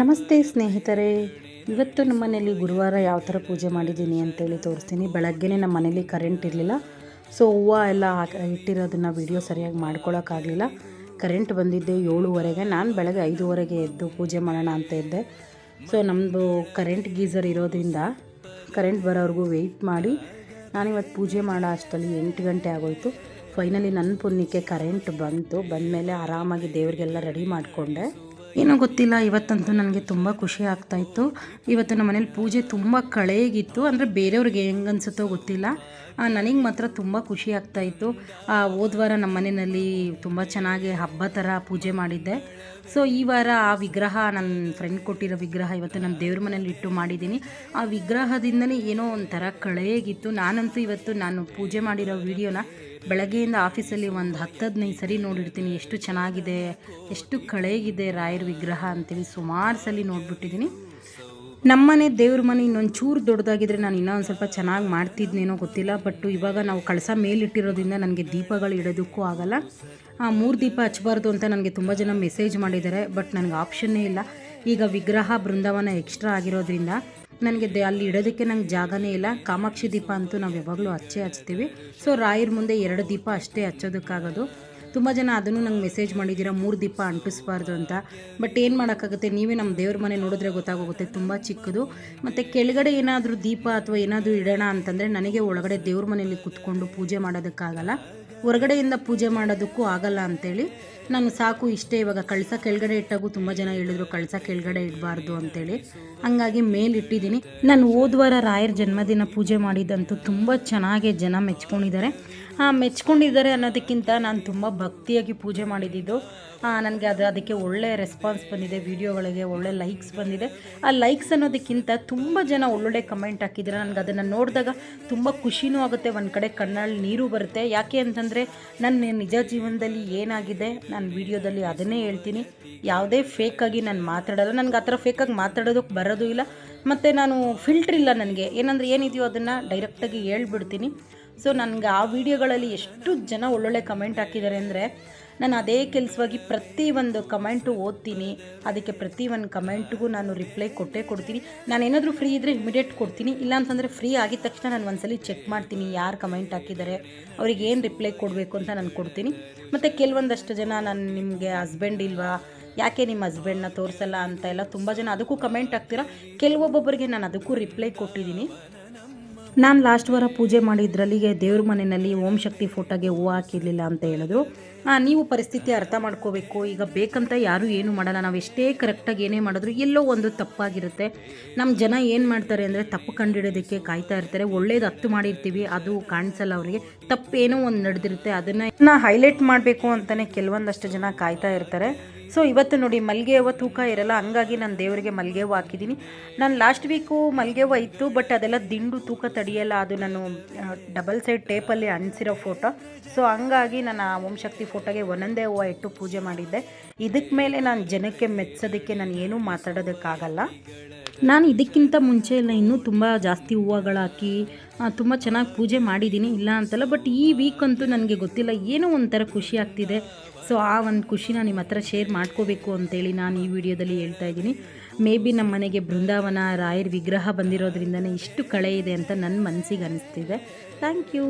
ನಮಸ್ತೆ ಸ್ನೇಹಿತರೆ, ಇವತ್ತು ನಮ್ಮ ಮನೇಲಿ ಗುರುವಾರ ಯಾವ ಥರ ಪೂಜೆ ಮಾಡಿದ್ದೀನಿ ಅಂತೇಳಿ ತೋರಿಸ್ತೀನಿ. ಬೆಳಗ್ಗೆನೇ ನಮ್ಮ ಮನೇಲಿ ಕರೆಂಟ್ ಇರಲಿಲ್ಲ. ಸೊ ಹೂವು ಎಲ್ಲ ಇಟ್ಟಿರೋದನ್ನು ವಿಡಿಯೋ ಸರಿಯಾಗಿ ಮಾಡ್ಕೊಳ್ಳೋಕ್ಕಾಗಲಿಲ್ಲ. ಕರೆಂಟ್ ಬಂದಿದ್ದೆ 7:30. ನಾನು ಬೆಳಗ್ಗೆ 5:30 ಎದ್ದು ಪೂಜೆ ಮಾಡೋಣ ಅಂತ ಇದ್ದೆ. ಸೊ ನಮ್ಮದು ಕರೆಂಟ್ ಗೀಝರ್ ಇರೋದ್ರಿಂದ ಕರೆಂಟ್ ಬರೋವರೆಗೂ ವೆಯ್ಟ್ ಮಾಡಿ ನಾನಿವತ್ತು ಪೂಜೆ ಮಾಡೋ ಅಷ್ಟರಲ್ಲಿ 8 ಗಂಟೆ ಆಗೋಯಿತು. ಫೈನಲಿ ನನ್ನ ಪುಣ್ಯಕ್ಕೆ ಕರೆಂಟ್ ಬಂದಮೇಲೆ ಆರಾಮಾಗಿ ದೇವರಿಗೆಲ್ಲ ರೆಡಿ ಮಾಡಿಕೊಂಡೆ. ಏನೋ ಗೊತ್ತಿಲ್ಲ, ಇವತ್ತಂತೂ ನನಗೆ ತುಂಬ ಖುಷಿ ಆಗ್ತಾಯಿತ್ತು. ಇವತ್ತು ನಮ್ಮ ಮನೇಲಿ ಪೂಜೆ ತುಂಬ ಕಳೆಗಿತ್ತು. ಅಂದರೆ ಬೇರೆಯವ್ರಿಗೆ ಹೆಂಗೆ ಅನಿಸುತ್ತೋ ಗೊತ್ತಿಲ್ಲ, ನನಗೆ ಮಾತ್ರ ತುಂಬ ಖುಷಿ ಆಗ್ತಾಯಿತ್ತು. ಹೋದ ವಾರ ನಮ್ಮ ಮನೆಯಲ್ಲಿ ತುಂಬ ಚೆನ್ನಾಗಿ ಹಬ್ಬ ಥರ ಪೂಜೆ ಮಾಡಿದ್ದೆ. ಸೊ ಈ ವಾರ ಆ ವಿಗ್ರಹ ನನ್ನ ಫ್ರೆಂಡ್ ಕೊಟ್ಟಿರೋ ವಿಗ್ರಹ ಇವತ್ತು ನಾನು ದೇವ್ರ ಮನೇಲಿ ಇಟ್ಟು ಮಾಡಿದ್ದೀನಿ. ಆ ವಿಗ್ರಹದಿಂದನೇ ಏನೋ ಒಂಥರ ಕಳೆಗಿತ್ತು. ನಾನಂತೂ ಇವತ್ತು ನಾನು ಪೂಜೆ ಮಾಡಿರೋ ವಿಡಿಯೋನ ಬೆಳಗ್ಗೆಯಿಂದ ಆಫೀಸಲ್ಲಿ ಒಂದು 10-15 ಸರಿ ನೋಡಿರ್ತೀನಿ. ಎಷ್ಟು ಚೆನ್ನಾಗಿದೆ, ಎಷ್ಟು ಕಳೆಗಿದೆ ರಾಯರ ವಿಗ್ರಹ ಅಂತೇಳಿ ಸುಮಾರು ಸಲ ನೋಡಿಬಿಟ್ಟಿದ್ದೀನಿ. ನಮ್ಮನೆ ದೇವ್ರ ಮನೆ ಇನ್ನೊಂದು ಚೂರು ದೊಡ್ಡದಾಗಿದ್ದರೆ ನಾನು ಇನ್ನೂ ಒಂದು ಸ್ವಲ್ಪ ಚೆನ್ನಾಗಿ ಮಾಡ್ತಿದ್ನೇನೋ ಗೊತ್ತಿಲ್ಲ. ಬಟ್ ಇವಾಗ ನಾವು ಕಳಸ ಮೇಲಿಟ್ಟಿರೋದ್ರಿಂದ ನನಗೆ ದೀಪಗಳು ಇಡೋದಕ್ಕೂ ಆಗೋಲ್ಲ. 3 ದೀಪ ಹಚ್ಚಬಾರ್ದು ಅಂತ ನನಗೆ ತುಂಬ ಜನ ಮೆಸೇಜ್ ಮಾಡಿದ್ದಾರೆ. ಬಟ್ ನನಗೆ ಆಪ್ಷನ್ನೇ ಇಲ್ಲ. ಈಗ ವಿಗ್ರಹ ಬೃಂದಾವನ ಎಕ್ಸ್ಟ್ರಾ ಆಗಿರೋದ್ರಿಂದ ನನಗೆ ಅಲ್ಲಿ ಇಡೋದಕ್ಕೆ ನಂಗೆ ಜಾಗನೇ ಇಲ್ಲ. ಕಾಮಾಕ್ಷಿ ದೀಪ ಅಂತೂ ನಾವು ಯಾವಾಗಲೂ ಹಚ್ತೀವಿ. ಸೊ ರಾಯರ ಮುಂದೆ 2 ದೀಪ ಅಷ್ಟೇ ಹಚ್ಚೋದಕ್ಕಾಗೋದು. ತುಂಬ ಜನ ಅದನ್ನು ನಂಗೆ ಮೆಸೇಜ್ ಮಾಡಿದ್ದೀರಾ 3 ದೀಪ ಅಂಟಿಸ್ಬಾರ್ದು ಅಂತ. ಬಟ್ ಏನು ಮಾಡೋಕ್ಕಾಗುತ್ತೆ, ನೀವೇ ನಮ್ಮ ದೇವ್ರ ಮನೆ ನೋಡಿದ್ರೆ ಗೊತ್ತಾಗೋಗುತ್ತೆ, ತುಂಬ ಚಿಕ್ಕದು. ಮತ್ತು ಕೆಳಗಡೆ ಏನಾದರೂ ದೀಪ ಅಥವಾ ಏನಾದರೂ ಇಡೋಣ ಅಂತಂದರೆ ನನಗೆ ಒಳಗಡೆ ದೇವ್ರ ಮನೆಯಲ್ಲಿ ಕೂತ್ಕೊಂಡು ಪೂಜೆ ಮಾಡೋದಕ್ಕಾಗಲ್ಲ, ಹೊರಗಡೆಯಿಂದ ಪೂಜೆ ಮಾಡೋದಕ್ಕೂ ಆಗಲ್ಲ ಅಂಥೇಳಿ ನಾನು ಸಾಕು ಇಷ್ಟೇ. ಇವಾಗ ಕಳಸ ಕೆಳಗಡೆ ಇಟ್ಟಾಗೂ ತುಂಬ ಜನ ಹೇಳಿದ್ರು ಕಳಸ ಕೆಳಗಡೆ ಇಡಬಾರ್ದು ಅಂತೇಳಿ, ಹಂಗಾಗಿ ಮೇಲಿಟ್ಟಿದ್ದೀನಿ. ನಾನು ಹೋದ ವಾರ ರಾಯರ ಜನ್ಮದಿನ ಪೂಜೆ ಮಾಡಿದ್ದಂತೂ ತುಂಬ ಚೆನ್ನಾಗಿ ಜನ ಮೆಚ್ಕೊಂಡಿದ್ದಾರೆ ಅನ್ನೋದಕ್ಕಿಂತ ನಾನು ತುಂಬ ಭಕ್ತಿಯಾಗಿ ಪೂಜೆ ಮಾಡಿದ್ದು. ನನಗೆ ಅದಕ್ಕೆ ಒಳ್ಳೆ ರೆಸ್ಪಾನ್ಸ್ ಬಂದಿದೆ. ವಿಡಿಯೋಗಳಿಗೆ ಒಳ್ಳೆ ಲೈಕ್ಸ್ ಬಂದಿದೆ. ಆ ಲೈಕ್ಸ್ ಅನ್ನೋದಕ್ಕಿಂತ ತುಂಬ ಜನ ಒಳ್ಳೊಳ್ಳೆ ಕಮೆಂಟ್ ಹಾಕಿದ್ದಾರೆ. ನನಗೆ ಅದನ್ನು ನೋಡಿದಾಗ ತುಂಬ ಖುಷಿನೂ ಆಗುತ್ತೆ, ಒಂದು ಕಡೆ ಕಣ್ಣಲ್ಲಿ ನೀರು ಬರುತ್ತೆ. ಯಾಕೆ ಅಂತಂದರೆ ನನ್ನ ನಿಜ ಜೀವನದಲ್ಲಿ ಏನಾಗಿದೆ ನಾನು ವಿಡಿಯೋದಲ್ಲಿ ಅದನ್ನೇ ಹೇಳ್ತೀನಿ. ಯಾವುದೇ ಫೇಕಾಗಿ ನಾನು ಮಾತಾಡೋಲ್ಲ. ನನಗೆ ಆ ಥರ ಫೇಕಾಗಿ ಮಾತಾಡೋದಕ್ಕೆ ಬರೋದು ಇಲ್ಲ. ಮತ್ತು ನಾನು ಫಿಲ್ಟ್ರ್ ಇಲ್ಲ ನನಗೆ. ಏನಂದರೆ ಏನಿದೆಯೋ ಅದನ್ನು ಡೈರೆಕ್ಟಾಗಿ ಹೇಳ್ಬಿಡ್ತೀನಿ. ಸೊ ನನಗೆ ಆ ವಿಡಿಯೋಗಳಲ್ಲಿ ಎಷ್ಟು ಜನ ಒಳ್ಳೊಳ್ಳೆ ಕಮೆಂಟ್ ಹಾಕಿದ್ದಾರೆ ಅಂದರೆ ನಾನು ಅದೇ ಕೆಲಸವಾಗಿ ಪ್ರತಿಯೊಂದು ಕಮೆಂಟು ಓದ್ತೀನಿ. ಅದಕ್ಕೆ ಪ್ರತಿಯೊಂದು ಕಮೆಂಟ್ಗೂ ನಾನು ರಿಪ್ಲೈ ಕೊಡ್ತೀನಿ. ನಾನೇನಾದರೂ ಫ್ರೀ ಇದ್ದರೆ ಇಮಿಡಿಯೇಟ್ ಕೊಡ್ತೀನಿ. ಇಲ್ಲ ಅಂತಂದರೆ ಫ್ರೀ ಆಗಿದ ತಕ್ಷಣ ನಾನು ಒಂದ್ಸಲಿ ಚೆಕ್ ಮಾಡ್ತೀನಿ ಯಾರು ಕಮೆಂಟ್ ಹಾಕಿದ್ದಾರೆ, ಅವ್ರಿಗೆ ಏನು ರಿಪ್ಲೈ ಕೊಡಬೇಕು ಅಂತ ನಾನು ಕೊಡ್ತೀನಿ. ಮತ್ತು ಕೆಲವೊಂದಷ್ಟು ಜನ ನಾನು ನಿಮಗೆ ಹಸ್ಬೆಂಡ್ ಇಲ್ವಾ, ಯಾಕೆ ನಿಮ್ಮ ಹಸ್ಬೆಂಡ್ನ ತೋರಿಸಲ್ಲ ಅಂತ ಎಲ್ಲ ತುಂಬ ಜನ ಅದಕ್ಕೂ ಕಮೆಂಟ್ ಹಾಕ್ತೀರಾ. ಕೆಲವೊಬ್ಬೊಬ್ಬರಿಗೆ ನಾನು ಅದಕ್ಕೂ ರಿಪ್ಲೈ ಕೊಟ್ಟಿದ್ದೀನಿ. ನಾನು ಲಾಸ್ಟ್ ವಾರ ಪೂಜೆ ಮಾಡಿದ್ರಲ್ಲಿಗೆ ದೇವ್ರ ಮನೆಯಲ್ಲಿ ಓಂ ಶಕ್ತಿ ಫೋಟೋಗೆ ಹೂವು ಹಾಕಿರಲಿಲ್ಲ ಅಂತ ಹೇಳಿದ್ರು. ನೀವು ಪರಿಸ್ಥಿತಿ ಅರ್ಥ ಮಾಡ್ಕೋಬೇಕು. ಈಗ ಬೇಕಂತ ಯಾರೂ ಏನು ಮಾಡಲ್ಲ. ನಾವು ಎಷ್ಟೇ ಕರೆಕ್ಟಾಗಿ ಏನೇ ಮಾಡಿದ್ರು ಎಲ್ಲೋ ಒಂದು ತಪ್ಪಾಗಿರುತ್ತೆ. ನಮ್ಮ ಜನ ಏನು ಮಾಡ್ತಾರೆ ಅಂದರೆ ತಪ್ಪು ಕಂಡುಹಿಡೋದಕ್ಕೆ ಕಾಯ್ತಾ ಇರ್ತಾರೆ. ಒಳ್ಳೇದು 10 ಮಾಡಿರ್ತೀವಿ, ಅದು ಕಾಣಿಸಲ್ಲ ಅವರಿಗೆ. ತಪ್ಪೇನೋ ಒಂದು ನಡೆದಿರುತ್ತೆ, ಅದನ್ನು ಹೈಲೈಟ್ ಮಾಡಬೇಕು ಅಂತಲೇ ಕೆಲವೊಂದಷ್ಟು ಜನ ಕಾಯ್ತಾ ಇರ್ತಾರೆ. ಸೊ ಇವತ್ತು ನೋಡಿ ಮಲ್ಲಿಗೆ ಹೂವು ತೂಕ ಇರಲ್ಲ, ಹಂಗಾಗಿ ನಾನು ದೇವರಿಗೆ ಮಲ್ಲಿಗೆ ಹೂವು ಹಾಕಿದ್ದೀನಿ. ನಾನು ಲಾಸ್ಟ್ ವೀಕು ಮಲ್ಲಿಗೆ ಹೂವು ಇತ್ತು, ಬಟ್ ಅದೆಲ್ಲ ದಿಂಡು ತೂಕ ತಡೆಯಲ್ಲ. ಅದು ನಾನು ಡಬಲ್ ಸೈಡ್ ಟೇಪಲ್ಲಿ ಅಂಟಿಸಿರೋ ಫೋಟೋ. ಸೊ ಹಂಗಾಗಿ ನಾನು ಆ ಓಂ ಶಕ್ತಿ ಫೋಟೋಗೆ ಒಂದೊಂದೇ ಹೂವು ಇಟ್ಟು ಪೂಜೆ ಮಾಡಿದ್ದೆ. ಇದಕ್ಕೆ ಮೇಲೆ ನಾನು ಜನಕ್ಕೆ ಮೆಚ್ಚೋದಕ್ಕೆ ನಾನು ಏನೂ ಮಾತಾಡೋದಕ್ಕಾಗಲ್ಲ. ನಾನು ಇದಕ್ಕಿಂತ ಮುಂಚೆ ಎಲ್ಲ ಇನ್ನೂ ತುಂಬ ಜಾಸ್ತಿ ಹೂವುಗಳು ಹಾಕಿ ತುಂಬ ಚೆನ್ನಾಗಿ ಪೂಜೆ ಮಾಡಿದ್ದೀನಿ, ಇಲ್ಲ ಅಂತಲ್ಲ. ಬಟ್ ಈ ವೀಕಂತೂ ನನಗೆ ಗೊತ್ತಿಲ್ಲ, ಏನೋ ಒಂಥರ ಖುಷಿ ಆಗ್ತಿದೆ. ಸೊ ಆ ಒಂದು ಖುಷಿನ ನಿಮ್ಮ ಹತ್ರ ಶೇರ್ ಮಾಡ್ಕೋಬೇಕು ಅಂತೇಳಿ ನಾನು ಈ ವಿಡಿಯೋದಲ್ಲಿ ಹೇಳ್ತಾ ಇದ್ದೀನಿ. ಮೇ ಬಿ ನಮ್ಮ ಮನೆಗೆ ಬೃಂದಾವನ ರಾಯರ ವಿಗ್ರಹ ಬಂದಿರೋದ್ರಿಂದನೇ ಇಷ್ಟು ಕಳೆ ಇದೆ ಅಂತ ನನ್ನ ಮನಸ್ಸಿಗೆ ಅನ್ನಿಸ್ತಿದೆ. Thank you.